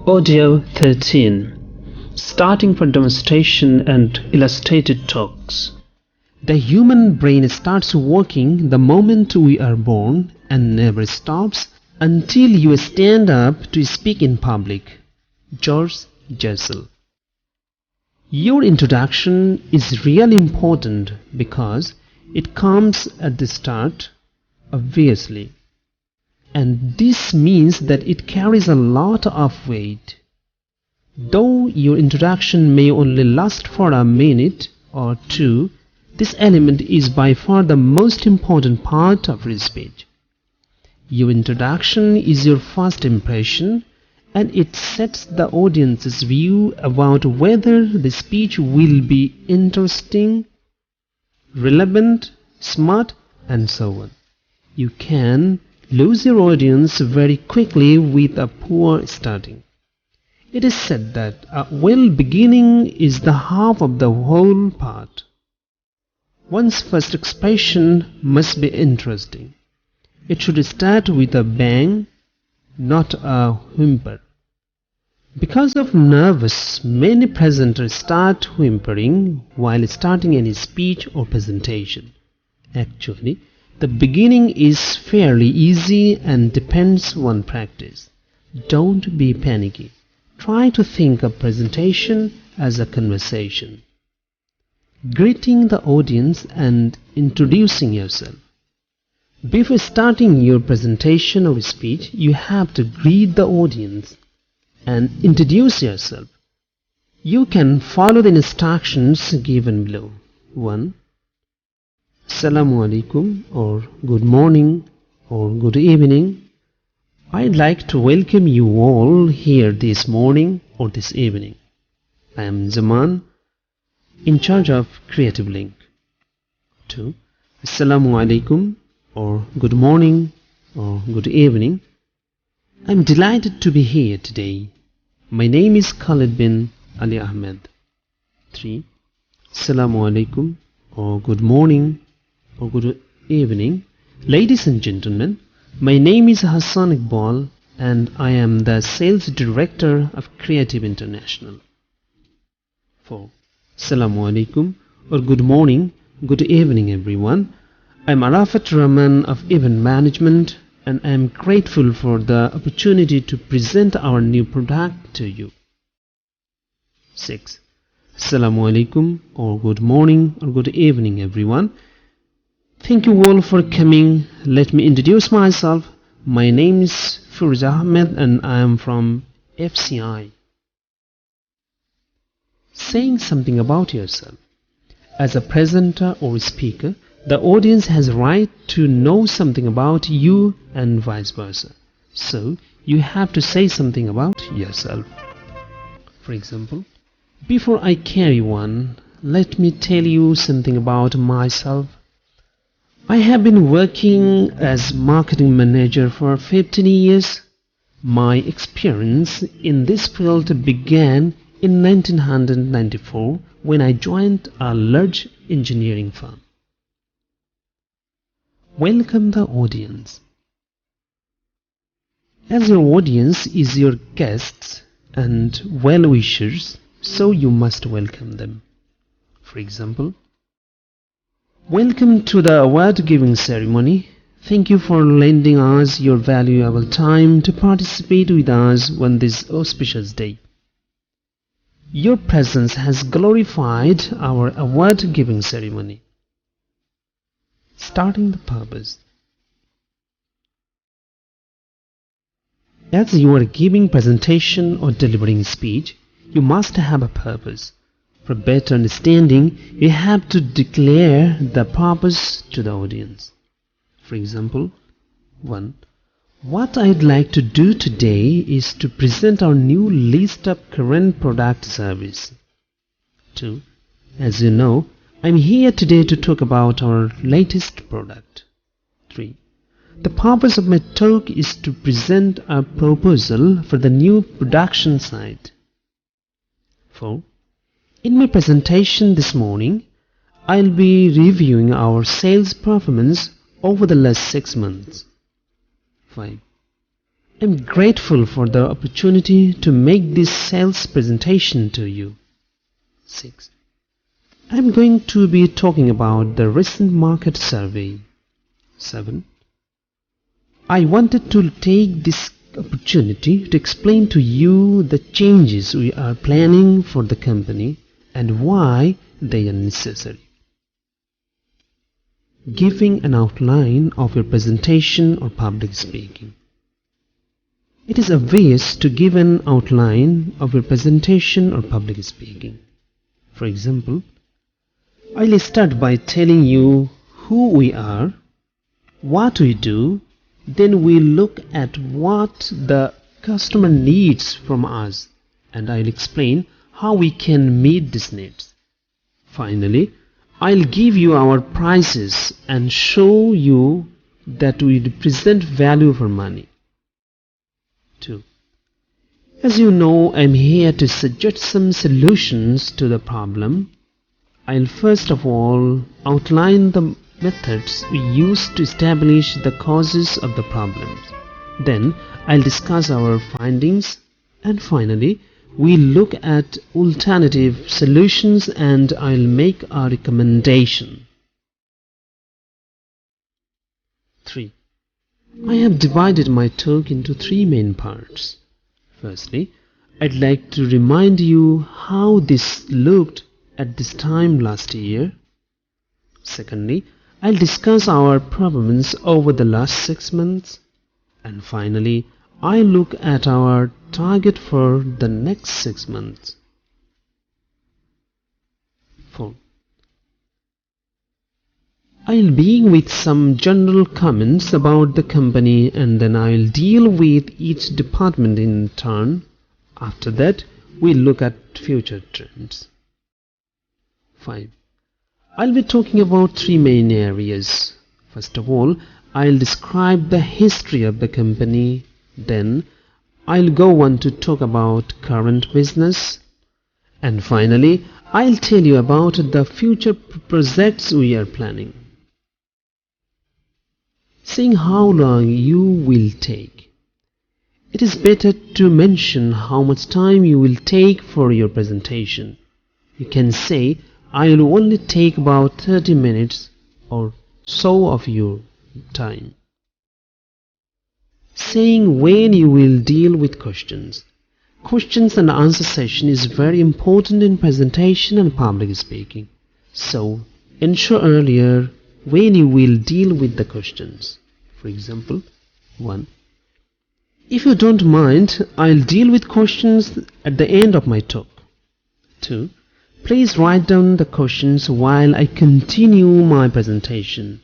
Audio 13. Starting for demonstration and illustrated talks. The human brain starts working the moment we are born and never stops until you stand up to speak in public. George Jessel. Your introduction is really important because it comes at the start, obviously. And this means that it carries a lot of weight. Though your introduction may only last for a minute or two, this element is by far the most important part of your speech. Your introduction is your first impression, and it sets the audience's view about whether the speech will be interesting, relevant, smart, and so on. You can lose your audience very quickly with a poor starting. It is said that a well beginning is the half of the whole part. One's first expression must be interesting. It should start with a bang, not a whimper. Because of nerves, many presenters start whimpering while starting any speech or presentation. Actually, the beginning is fairly easy and depends on practice. Don't be panicky. Try to think of presentation as a conversation. Greeting the audience and introducing yourself. Before starting your presentation or speech, you have to greet the audience and introduce yourself. You can follow the instructions given below. 1. Assalamu alaikum, or good morning, or good evening. I'd like to welcome you all here this morning or this evening. I am Zaman, in charge of Creative Link. 2. Assalamu alaikum, or good morning, or good evening. I'm delighted to be here today. My name is Khalid bin Ali Ahmed. 3. Assalamu alaikum, or good morning, or good evening. Ladies and gentlemen, my name is Hassan Iqbal and I am the Sales Director of Creative International. 4. Assalamu alaikum, or good morning, good evening everyone. I'm Arafat Rahman of Event Management and I am grateful for the opportunity to present our new product to you. 6. Assalamu alaikum, or good morning, or good evening everyone. Thank you all for coming. Let me introduce myself. My name is Firoz Ahmed and I am from FCI. Saying something about yourself. As a presenter or speaker, the audience has a right to know something about you and vice versa. So, you have to say something about yourself. For example, before I carry on, let me tell you something about myself. I have been working as marketing manager for 15 years. My experience in this field began in 1994 when I joined a large engineering firm. Welcome the audience. As your audience is your guests and well-wishers, so you must welcome them. For example, welcome to the award-giving ceremony. Thank you for lending us your valuable time to participate with us on this auspicious day. Your presence has glorified our award-giving ceremony. Starting the purpose. As you are giving presentation or delivering speech, you must have a purpose. For better understanding, you have to declare the purpose to the audience. For example, 1. What I'd like to do today is to present our new list of current product service. 2. As you know, I'm here today to talk about our latest product. 3. The purpose of my talk is to present a proposal for the new production site. 4. In my presentation this morning, I'll be reviewing our sales performance over the last 6 months. 5. I'm grateful for the opportunity to make this sales presentation to you. 6. I'm going to be talking about the recent market survey. 7. I wanted to take this opportunity to explain to you the changes we are planning for the company and why they are necessary. Giving an outline of your presentation or public speaking. It is obvious to give an outline of your presentation or public speaking. For example, I'll start by telling you who we are, what we do, then we'll look at what the customer needs from us, and I'll explain how we can meet these needs. Finally, I'll give you our prices and show you that we represent value for money. 2. As you know, I'm here to suggest some solutions to the problem. I'll first of all outline the methods we use to establish the causes of the problems. Then I'll discuss our findings, and finally we'll look at alternative solutions and I'll make a recommendation. 3. I have divided my talk into 3 main parts. Firstly, I'd like to remind you how this looked at this time last year. Secondly, I'll discuss our performance over the last 6 months. And finally, I'll look at our target for the next 6 months. 4. I'll begin with some general comments about the company and then I'll deal with each department in turn. After that, we'll look at future trends. 5. I'll be talking about 3 main areas. First of all, I'll describe the history of the company. Then, I'll go on to talk about current business. And finally, I'll tell you about the future projects we are planning. Seeing how long you will take, it is better to mention how much time you will take for your presentation. You can say, I'll only take about 30 minutes or so of your time. Saying when you will deal with questions. Questions and answer session is very important in presentation and public speaking. So, ensure earlier when you will deal with the questions. For example, 1. If you don't mind, I'll deal with questions at the end of my talk. 2. Please write down the questions while I continue my presentation.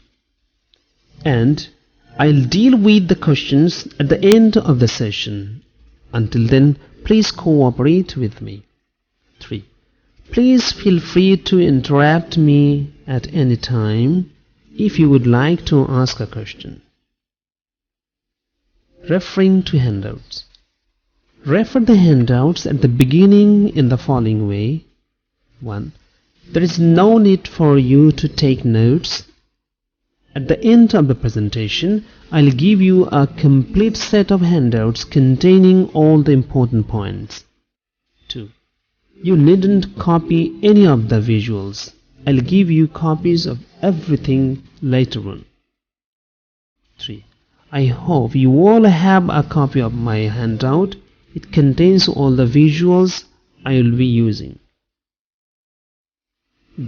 And I'll deal with the questions at the end of the session. Until then, please cooperate with me. 3. Please feel free to interrupt me at any time if you would like to ask a question. Referring to handouts. Refer the handouts at the beginning in the following way. 1. There is no need for you to take notes. At the end of the presentation, I'll give you a complete set of handouts containing all the important points. 2. You needn't copy any of the visuals. I'll give you copies of everything later on. 3. I hope you all have a copy of my handout. It contains all the visuals I will be using.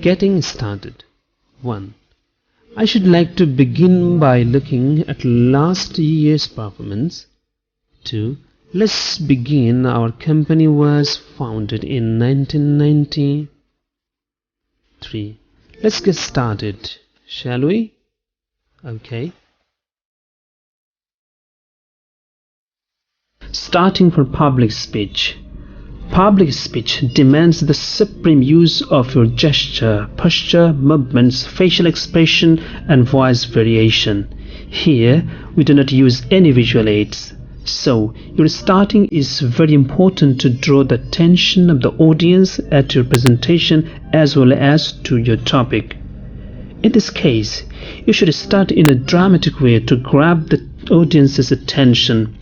Getting started. 1. I should like to begin by looking at last year's performance. 2. Let's begin. Our company was founded in 1990. 3. Let's get started, shall we? Okay. Starting for public speech. Public speech demands the supreme use of your gesture, posture, movements, facial expression, and voice variation. Here, we do not use any visual aids. So, your starting is very important to draw the attention of the audience at your presentation as well as to your topic. In this case, you should start in a dramatic way to grab the audience's attention.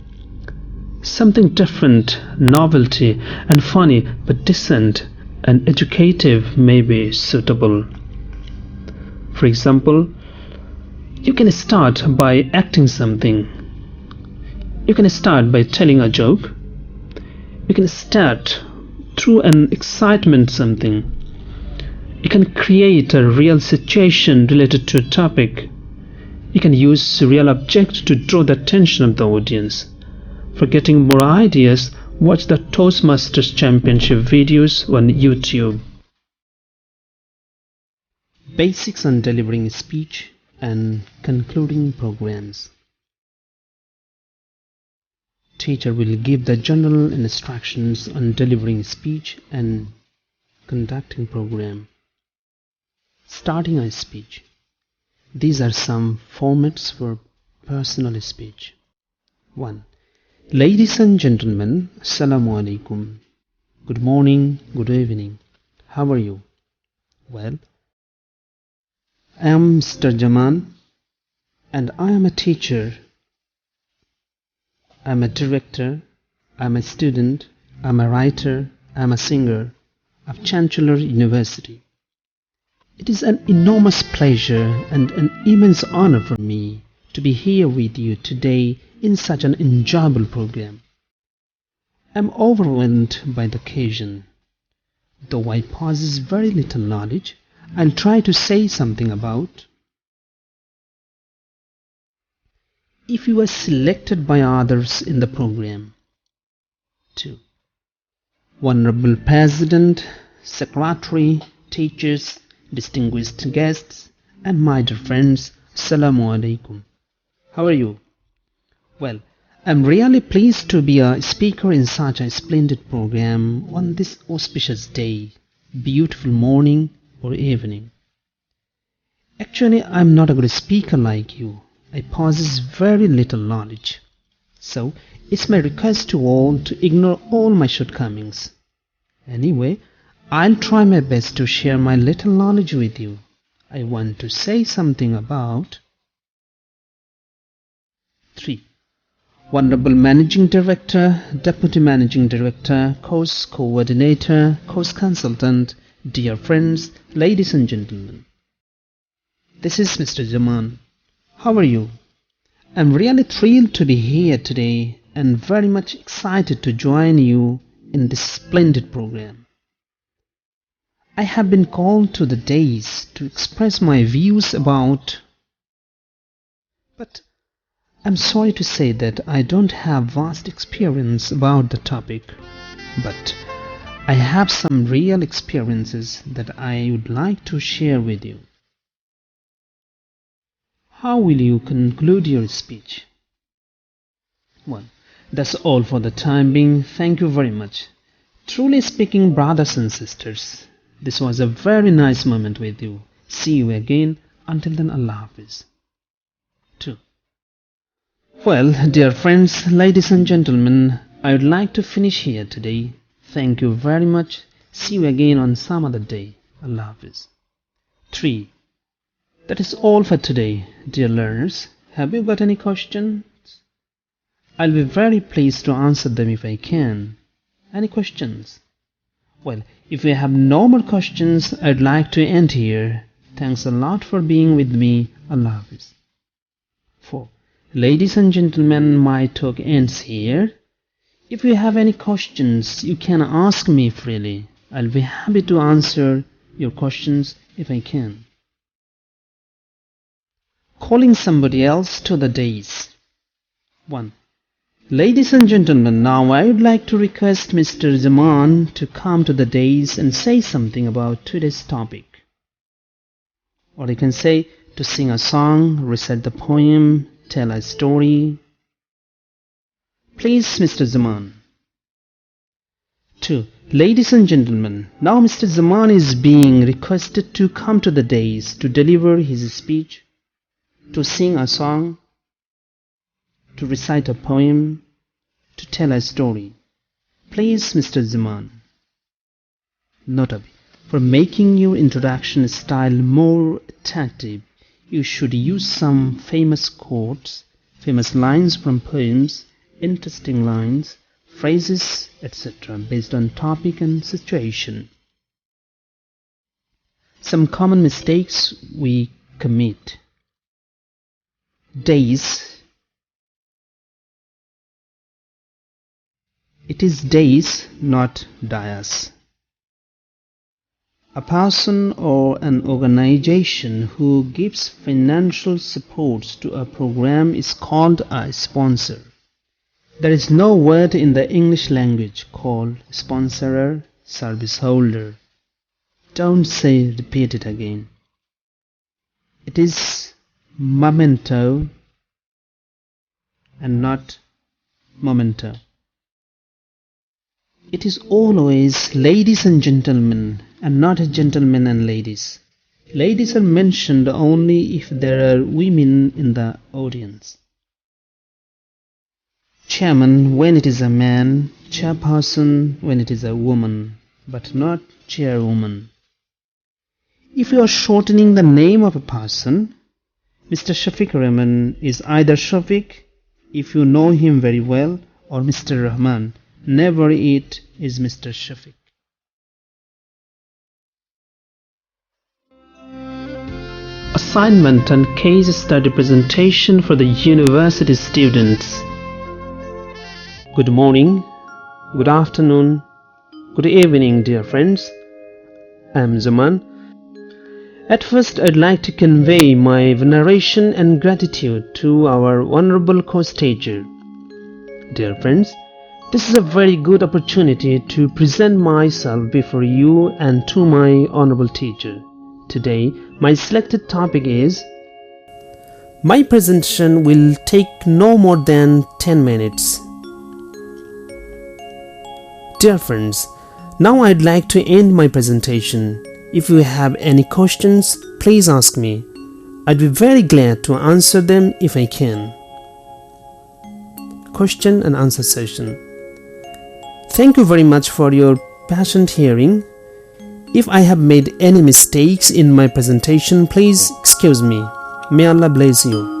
Something different, novelty and funny, but decent and educative may be suitable. For example, you can start by acting something. You can start by telling a joke. You can start through an excitement something. You can create a real situation related to a topic. You can use a real object to draw the attention of the audience. For getting more ideas, watch the Toastmasters Championship videos on YouTube. Basics on delivering speech and concluding programs. Teacher will give the general instructions on delivering speech and conducting program. Starting a speech. These are some formats for personal speech. 1. Ladies and gentlemen, Assalamu alaikum. Good morning, good evening. How are you? Well, I am Mr. Jaman and I am a teacher. I am a director. I am a student. I am a writer. I am a singer of Chancellor University. It is an enormous pleasure and an immense honor for me to be here with you today in such an enjoyable program. I am overwhelmed by the occasion. Though I possess very little knowledge, I'll try to say something about. If you were selected by others in the program. 2. Honorable President, Secretary, teachers, distinguished guests, and my dear friends, Assalamu alaikum. How are you? Well, I'm really pleased to be a speaker in such a splendid program on this auspicious day, beautiful morning or evening. Actually, I'm not a good speaker like you. I possess very little knowledge. So, it's my request to all to ignore all my shortcomings. Anyway, I'll try my best to share my little knowledge with you. I want to say something about 3. Honorable Managing Director, Deputy Managing Director, Course Coordinator, Course Consultant, dear friends, ladies and gentlemen. This is Mr. Jaman. How are you? I'm really thrilled to be here today and very much excited to join you in this splendid program. I have been called to the dais to express my views about, but I'm sorry to say that I don't have vast experience about the topic, but I have some real experiences that I would like to share with you. How will you conclude your speech? 1. That's all for the time being. Thank you very much. Truly speaking, brothers and sisters, this was a very nice moment with you. See you again. Until then, Allah Hafiz. 2. Well, dear friends, ladies and gentlemen, I would like to finish here today. Thank you very much. See you again on some other day. Allah Hafiz. 3. That is all for today, dear learners. Have you got any questions? I'll be very pleased to answer them if I can. Any questions? Well, if you have no more questions, I'd like to end here. Thanks a lot for being with me. Allah Hafiz. 4. Ladies and gentlemen, my talk ends here. If you have any questions, you can ask me freely. I'll be happy to answer your questions if I can. Calling somebody else to the dais. 1. Ladies and gentlemen, now I would like to request Mr. Zaman to come to the dais and say something about today's topic. Or you can say to sing a song, recite the poem, tell a story. Please, Mr. Zaman. 2. Ladies and gentlemen, now Mr. Zaman is being requested to come to the dais to deliver his speech, to sing a song, to recite a poem, to tell a story. Please, Mr. Zaman. Notably, for making your introduction style more attractive, you should use some famous quotes, famous lines from poems interesting lines, phrases, etc. based on topic and situation. Some common mistakes we commit. Days. It is days, not dias. A person or an organization who gives financial support to a program is called a sponsor. There is no word in the English language called sponsorer, service holder. Don't say repeat it again. It is memento and not memento. It is always ladies and gentlemen and not gentlemen and ladies. Ladies are mentioned only if there are women in the audience. Chairman when it is a man, chairperson when it is a woman, but not chairwoman. If you are shortening the name of a person, Mr. Shafiq Rahman is either Shafiq, if you know him very well, or Mr. Rahman. Never it is Mr. Shafiq. Assignment and case study presentation for the university students. Good morning, good afternoon, good evening, dear friends. I am Zaman. At first, I'd like to convey my veneration and gratitude to our honorable co-stager. Dear friends, this is a very good opportunity to present myself before you and to my honorable teacher. Today, my selected topic is... My presentation will take no more than 10 minutes. Dear friends, now I'd like to end my presentation. If you have any questions, please ask me. I'd be very glad to answer them if I can. Question and answer session. Thank you very much for your patient hearing. If I have made any mistakes in my presentation, please excuse me. May Allah bless you.